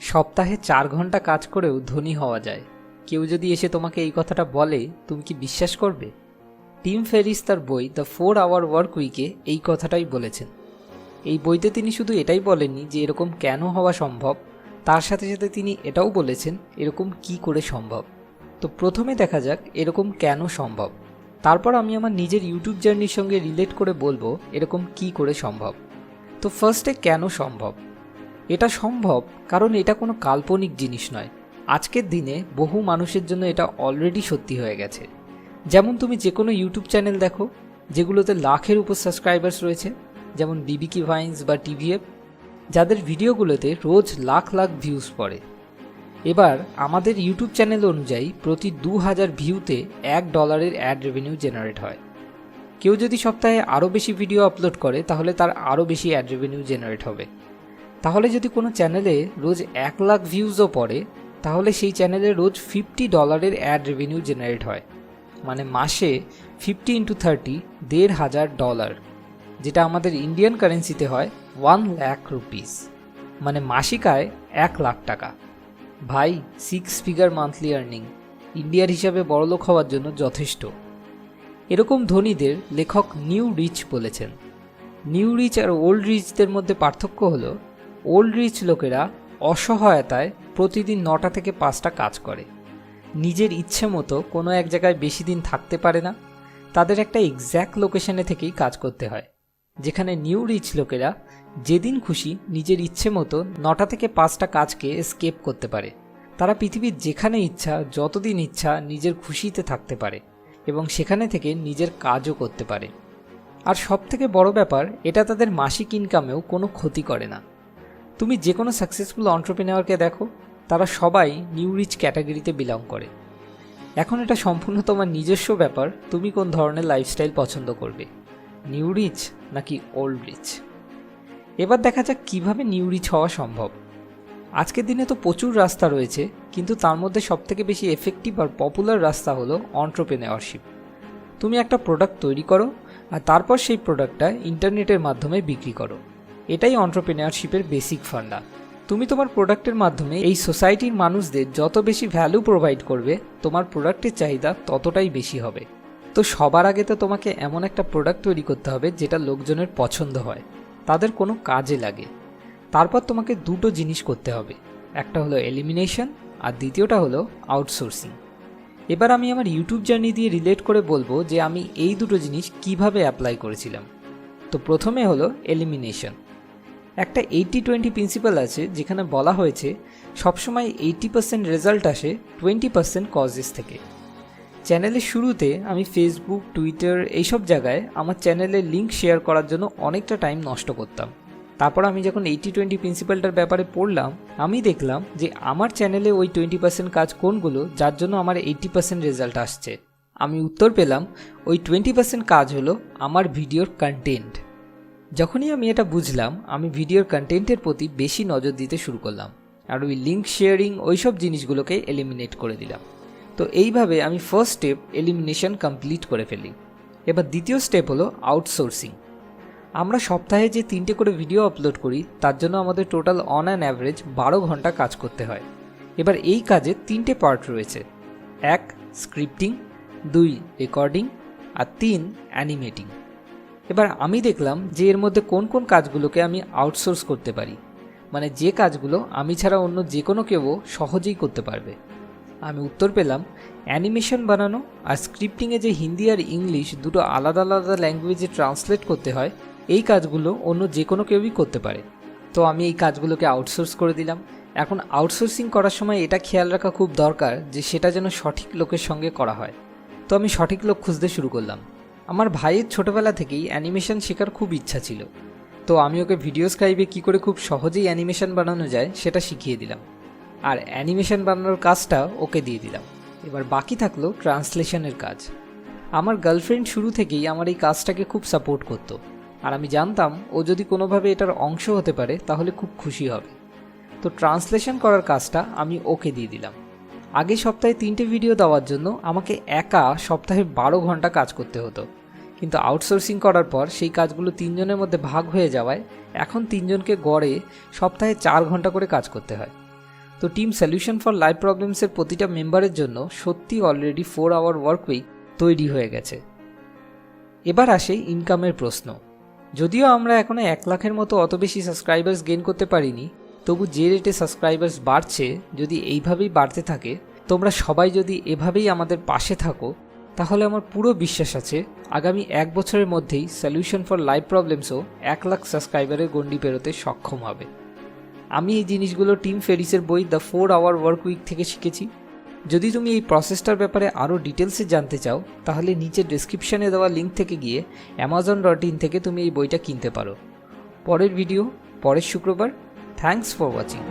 সপ্তাহে 4 ঘন্টা কাজ করেও ধনী হওয়া যায়। কেউ যদি এসে তোমাকে এই কথাটা বলে, তুমি কি বিশ্বাস করবে? টিম ফেরিস তার বই দ্য 4 আওয়ার ওয়ার্ক উইকে এই কথাটাই বলেছেন। এই বইতে তিনি শুধু এটাই বলেননি যে এরকম কেন হওয়া সম্ভব, তার সাথে সাথে তিনি এটাও বলেছেন এরকম কি করে সম্ভব। তো প্রথমে দেখা যাক এরকম কেন সম্ভব, তারপর আমি আমার নিজের ইউটিউব জার্নির সঙ্গে রিলেট করে বলবো এরকম কি করে সম্ভব। তো ফার্স্টে কেন সম্ভব? এটা সম্ভব কারণ এটা কোনো কাল্পনিক জিনিস নয়। আজকের দিনে বহু মানুষের জন্য এটা অলরেডি সত্যি হয়ে গেছে। যেমন তুমি যে কোনো ইউটিউব চ্যানেল দেখো যেগুলোতে লাখের উপর সাবস্ক্রাইবার্স রয়েছে, যেমন বিবিকি ভাইন্স বা টিভিএফ, যাদের ভিডিওগুলোতে রোজ লাখ লাখ ভিউজ পড়ে। এবার আমাদের ইউটিউব চ্যানেল অনুযায়ী প্রতি 2000 ভিউতে $1 অ্যাড রেভিনিউ জেনারেট হয়। কেউ যদি সপ্তাহে আরও বেশি ভিডিও আপলোড করে তাহলে তার আরও বেশি অ্যাড রেভিনিউ জেনারেট হবে। তাহলে যদি কোনো চ্যানেলে রোজ 1 লাখ ভিউজও পড়ে তাহলে সেই চ্যানেলে রোজ $50 অ্যাড রেভিনিউ জেনারেট হয়, মানে মাসে 50 × 30 $1,500, যেটা আমাদের ইন্ডিয়ান কারেন্সিতে হয় 1 লাখ রুপিস, মানে মাসিক আয় 1 লাখ টাকা। ভাই, 6 ফিগার মান্থলি আর্নিং ইন্ডিয়ার হিসাবে বড়লোক হওয়ার জন্য যথেষ্ট। এরকম ধনীদের লেখক নিউ রিচ বলেছেন। নিউ রিচ আর ওল্ড রিচদের মধ্যে পার্থক্য হলো, ওল্ড রিচ লোকেরা অসহায়তায় প্রতিদিন 9টা থেকে 5টা কাজ করে, নিজের ইচ্ছে মতো কোনো এক জায়গায় বেশি দিন থাকতে পারে না, তাদের একটা এক্স্যাক্ট লোকেশনে থেকেই কাজ করতে হয়। যেখানে নিউ রিচ লোকেরা যেদিন খুশি নিজের ইচ্ছে মতো 9টা থেকে 5টা কাজকে স্কেপ করতে পারে। তারা পৃথিবীর যেখানে ইচ্ছা যতদিন ইচ্ছা নিজের খুশিতে থাকতে পারে এবং সেখানে থেকে নিজের কাজও করতে পারে। আর সবথেকে বড় ব্যাপার, এটা তাদের মাসিক ইনকামেও কোনো ক্ষতি করে না। তুমি যে কোনো সাকসেসফুল এন্টারপ্রেনিউরকে দেখো, তারা সবাই নিউ রিচ ক্যাটাগরিতে বিলং করে। এখন এটা সম্পূর্ণ তোমার নিজস্ব ব্যাপার, তুমি কোন ধরনের লাইফস্টাইল পছন্দ করবে, নিউ রিচ নাকি ওল্ড রিচ। এবার দেখা যাক কিভাবে নিউ রিচ হওয়া সম্ভব। আজকের দিনে তো প্রচুর রাস্তা রয়েছে, কিন্তু তার মধ্যে সবথেকে বেশি এফেক্টিভ আর পপুলার রাস্তা হলো এন্টারপ্রেনিউরশিপ। তুমি একটা প্রোডাক্ট তৈরি করো আর তারপর সেই প্রোডাক্টটা ইন্টারনেটের মাধ্যমে বিক্রি করো। এটাই এন্টারপ্রেনিউরশিপের বেসিক ফান্ডা। তুমি তোমার প্রোডাক্টের মাধ্যমে এই সোসাইটির মানুষদের যত বেশি ভ্যালু প্রোভাইড করবে, তোমার প্রোডাক্টের চাহিদা ততটাই বেশি হবে। তো সবার আগে তো তোমাকে এমন একটা প্রোডাক্ট তৈরি করতে হবে যেটা লোকজনের পছন্দ হয়, তাদের কোনো কাজে লাগে। তারপর তোমাকে দুটো জিনিস করতে হবে, একটা হলো এলিমিনেশন আর দ্বিতীয়টা হলো আউটসোর্সিং। এবার আমি আমার ইউটিউব জার্নি দিয়ে রিলেট করে বলবো যে আমি এই দুটো জিনিস কিভাবে অ্যাপ্লাই করেছিলাম। তো প্রথমে হলো এলিমিনেশন। একটা 80-20 প্রিন্সিপাল আছে, যেখানে বলা হয়েছে সবসময় 80% রেজাল্ট আসে 20% কজেস থেকে। চ্যানেলের শুরুতে আমি ফেসবুক, টুইটার এইসব জায়গায় আমার চ্যানেলের লিঙ্ক শেয়ার করার জন্য অনেকটা টাইম নষ্ট করতাম। তারপর আমি যখন 80-20 প্রিন্সিপালটার ব্যাপারে পড়লাম, আমি দেখলাম যে আমার চ্যানেলে ওই 20% কাজ কোনগুলো যার জন্য আমার 80% রেজাল্ট আসছে। আমি উত্তর পেলাম ওই 20% কাজ হলো আমার ভিডিওর কন্টেন্ট। যখনই আমি এটা বুঝলাম, আমি ভিডিওর কন্টেন্টের প্রতি বেশি নজর দিতে শুরু করলাম আর ওই লিঙ্ক শেয়ারিং ওইসব জিনিসগুলোকে এলিমিনেট করে দিলাম। তো এইভাবে আমি ফার্স্ট স্টেপ এলিমিনেশন কমপ্লিট করে ফেলি। এবার দ্বিতীয় স্টেপ হলো আউটসোর্সিং। আমরা সপ্তাহে যে 3টে করে ভিডিও আপলোড করি তার জন্য আমাদের টোটাল অন অ্যান অ্যাভারেজ 12 ঘন্টা কাজ করতে হয়। এবার এই কাজে 3টে পার্ট রয়েছে, 1 স্ক্রিপ্টিং, 2 রেকর্ডিং আর 3 অ্যানিমেটিং। এবার আমি দেখলাম যে এর মধ্যে কোন কোন কাজগুলোকে আমি আউটসোর্স করতে পারি, মানে যে কাজগুলো আমি ছাড়া অন্য যে কোনো কেউ সহজেই করতে পারবে। আমি উত্তর পেলাম অ্যানিমেশন বানানো আর স্ক্রিপ্টিংয়ে যে হিন্দি আর ইংলিশ দুটো আলাদা আলাদা ল্যাঙ্গুয়েজে ট্রান্সলেট করতে হয়, এই কাজগুলো অন্য যে কোনো কেউই করতে পারে। তো আমি এই কাজগুলোকে আউটসোর্স করে দিলাম। এখন আউটসোর্সিং করার সময় এটা খেয়াল রাখা খুব দরকার যে সেটা যেন সঠিক লোকের সঙ্গে করা হয়। তো আমি সঠিক লোক খুঁজতে শুরু করলাম। আমার ভাইয়ের ছোটোবেলা থেকেই অ্যানিমেশন শেখার খুব ইচ্ছা ছিল, তো আমি ওকে ভিডিও স্ক্রাইবে কী করে খুব সহজেই অ্যানিমেশন বানানো যায় সেটা শিখিয়ে দিলাম আর অ্যানিমেশন বানানোর কাজটা ওকে দিয়ে দিলাম। এবার বাকি থাকলো ট্রান্সলেশনের কাজ। আমার গার্লফ্রেন্ড শুরু থেকেই আমার এই কাজটাকে খুব সাপোর্ট করতো আর আমি জানতাম ও যদি কোনোভাবে এটার অংশ হতে পারে তাহলে খুব খুশি হবে। তো ট্রান্সলেশন করার কাজটা আমি ওকে দিয়ে দিলাম। আগে সপ্তাহে 3টে ভিডিও দেওয়ার জন্য আমাকে একা সপ্তাহে 12 ঘন্টা কাজ করতে হতো, কিন্তু আউটসোর্সিং করার পর সেই কাজগুলো 3 জনের মধ্যে ভাগ হয়ে যাওয়ায় এখন 3 জনকে গড়ে সপ্তাহে 4 ঘন্টা করে কাজ করতে হয়। তো টিম সলিউশন ফর লাইফ প্রবলেমসের প্রতিটা মেম্বারের জন্য সত্যি অলরেডি 4 আওয়ার ওয়ার্ক উইক তৈরি হয়ে গেছে। এবার আসে ইনকামের প্রশ্ন। যদিও আমরা এখনো 1 লাখের মতো অত বেশি সাবস্ক্রাইবার্স গেইন করতে পারিনি, তবু যে রেটে সাবস্ক্রাইবার্স বাড়ছে, যদি এইভাবেই বাড়তে থাকে, তোমরা সবাই যদি এভাবেই আমাদের পাশে থাকো, তাহলে আমার পুরো বিশ্বাস আছে আগামী 1 বছরের মধ্যেই সলিউশন ফর লাইফ প্রবলেমসও 1 লাখ সাবস্ক্রাইবারের গণ্ডি পেরোতে সক্ষম হবে। আমি এই জিনিসগুলো টিম ফেরিসের বই দ্য 4 আওয়ার ওয়ার্ক উইক থেকে শিখেছি। যদি তুমি এই প্রসেসটার ব্যাপারে আরও ডিটেলসে জানতে চাও, তাহলে নিচে ডেসক্রিপশানে দেওয়া লিঙ্ক থেকে গিয়ে amazon.in থেকে তুমি এই বইটা কিনতে পারো। পরের ভিডিও পরের শুক্রবার। Thanks for watching.